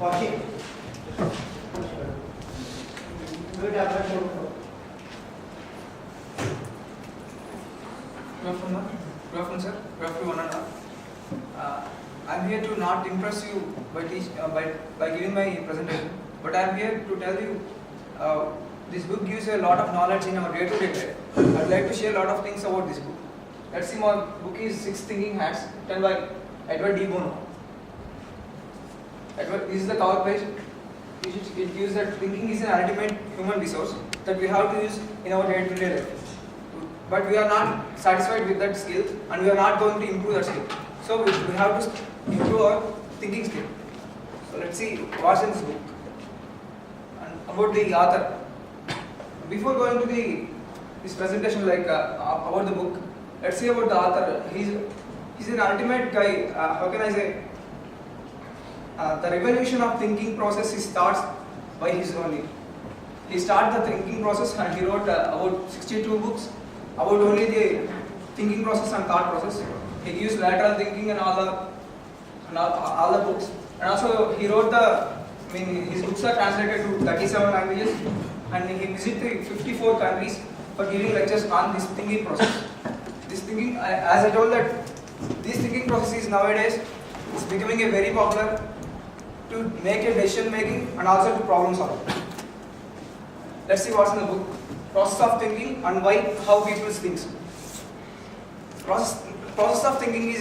40. Good afternoon. Good afternoon, sir. Good afternoon, one and all. I'm here to not impress you by giving my presentation, but I'm here to tell you this book gives a lot of knowledge in our day-to-day life. I'd like to share a lot of things about this book. Let's see, my book is Six Thinking Hats, written by Edward de Bono. This is the cover page. It gives that thinking is an ultimate human resource that we have to use in our day-to-day life. But we are not satisfied with that skill, and we are not going to improve that skill. So we have to improve our thinking skill. So let's see what's in this book and about the author. Before going to this presentation, about the book, let's see about the author. He's an ultimate guy. How can I say? The revolution of thinking process starts by his only. He started the thinking process and he wrote about 62 books about only the thinking process and thought process. He used lateral thinking and all the books. And also he wrote his books are translated to 37 languages, and he visited 54 countries for giving lectures on this thinking process. This thinking, as I told that, this thinking process is nowadays is becoming a very popular to make a decision making and also to problem solve. Let's see what's in the book. Process of thinking and how people think. Process of thinking is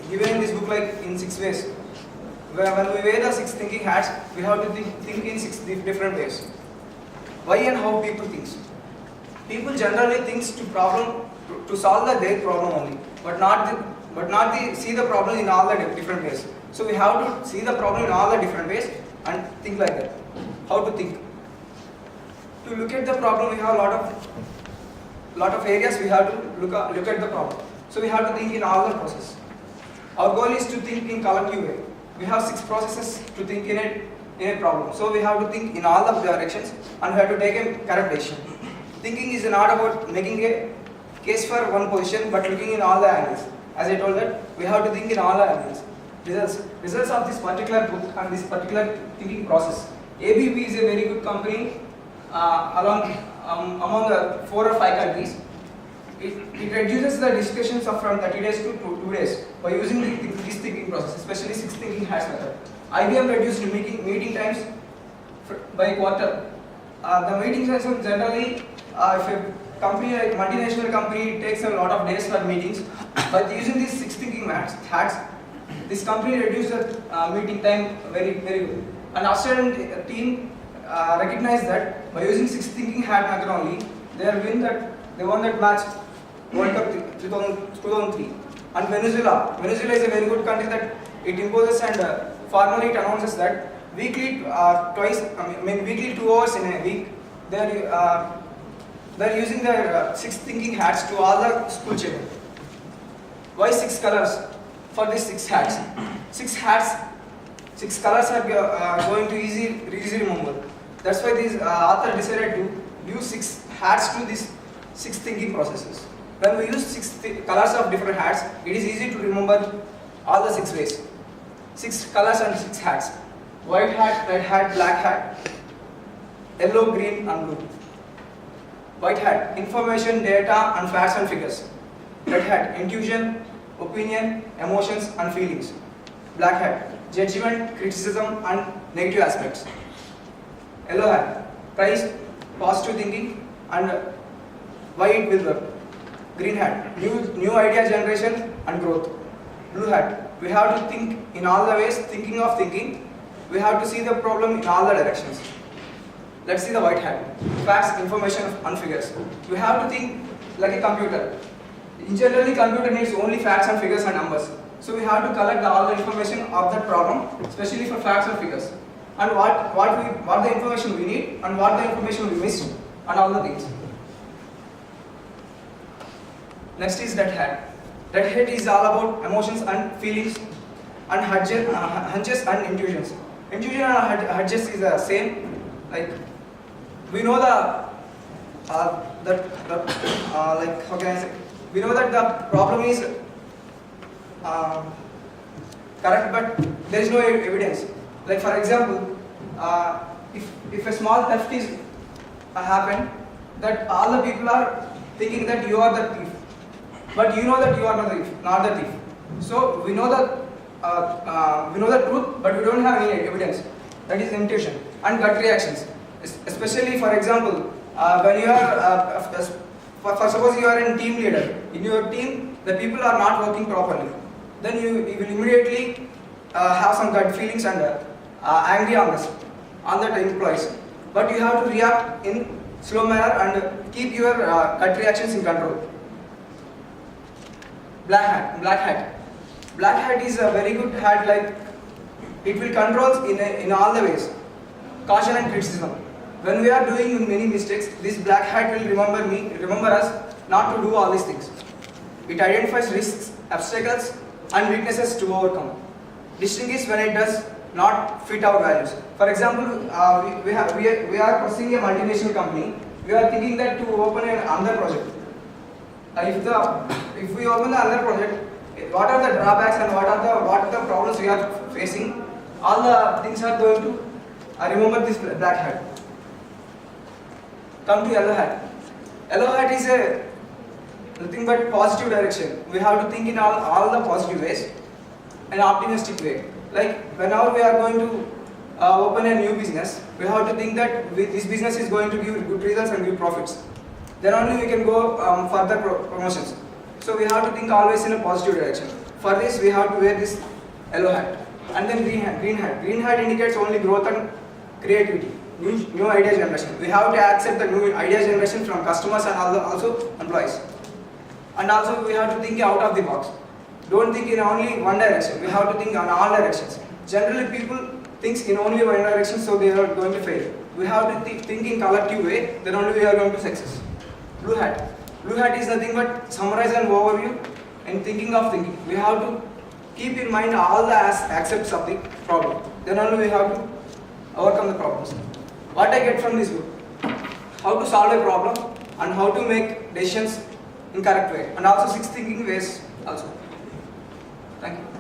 given in this book in 6 ways. When we wear the 6 thinking hats, we have to think in 6 different ways. Why and how people think. People generally think to solve their problem only, but not see the problem in all the different ways. So we have to see the problem in all the different ways and think like that. How to think. To look at the problem, we have a lot of areas we have to look at the problem. So we have to think in all the process. Our goal is to think in collective way. We have 6 processes to think in a problem. So we have to think in all the directions and we have to take a correct decision. Thinking is not about making a case for one position, but looking in all the angles. As I told that, we have to think in all the angles. Results of this particular book and this particular thinking process. ABB is a very good company among the 4 or 5 countries. It reduces the discussions from 30 days to 2 days by using this thinking process, especially 6 thinking hats method. IBM reduced meeting times by quarter. The meeting times generally, if a company like multinational company takes a lot of days for meetings, but using these 6 thinking hats, this company reduced the meeting time very good. And Australian team recognized that by using 6 thinking hat method only, they won that match World Cup 2003. And Venezuela is a very good country that it imposes and formally it announces that weekly 2 hours in a week they're using their 6 thinking hats to all the school children. Why 6 colors for these 6 hats? 6 colors are going to easy remember. That's why this author decided to use 6 hats to these 6 thinking processes. When we use 6 colors of different hats, it is easy to remember all the 6 ways. 6 colors and 6 hats. White hat, red hat, black hat, yellow, green and blue. White hat, information, data and facts and figures. Red hat, intuition, opinion, emotions and feelings. Black hat, judgment, criticism and negative aspects. Yellow hat, price, positive thinking and why it will work. Green hat, new idea generation and growth. Blue hat, we have to think in all the ways, thinking of thinking. We have to see the problem in all the directions. Let's see the white hat, facts, information and figures. We have to think like a computer. In generally, computer needs only facts and figures and numbers. So we have to collect all the information of that problem, especially for facts and figures. And what the information we need and what the information we missed and all the things. Next is red hat. Red hat is all about emotions and feelings and hunches and intuitions. Intuition and hunches is the same. Like we know how can I say? We know that the problem is correct, but there is no evidence. Like for example, if a small theft is happened, that all the people are thinking that you are the thief, but you know that you are not the thief. So we know the truth, but we don't have any evidence. That is intuition and gut reactions. Especially for example, when you are for suppose you are a team leader. In your team, the people are not working properly. Then you will immediately have some gut feelings and angry on that employees. But you have to react in slow manner and keep your gut reactions in control. Black hat is a very good hat. Like it will control in all the ways. Caution and criticism. When we are doing many mistakes, this black hat will remember us not to do all these things. It identifies risks, obstacles, and weaknesses to overcome. Distinguish when it does not fit our values. For example, we are pursuing a multinational company. We are thinking that to open another project. If we open another project, what are the drawbacks and what are the problems we are facing? All the things are going to remember this black hat. Come to yellow hat. Yellow hat is a nothing but positive direction. We have to think in all the positive ways, an optimistic way. Like whenever we are going to open a new business, we have to think that this business is going to give good results and give profits. Then only we can go further promotions. So we have to think always in a positive direction. For this, we have to wear this yellow hat. And then green hat. Green hat indicates only growth and creativity, new idea generation. We have to accept the new idea generation from customers and also employees. And also we have to think out of the box. Don't think in only one direction. We have to think on all directions. Generally, people think in only one direction, so they are going to fail. We have to think in collective way. Then only we are going to success. Blue hat. Blue hat is nothing but summarize and overview and thinking of thinking. We have to keep in mind all the aspects of the problem. Then only we have to overcome the problems. What I get from this book? How to solve a problem and how to make decisions in correct way, and also 6 thinking ways also. Thank you.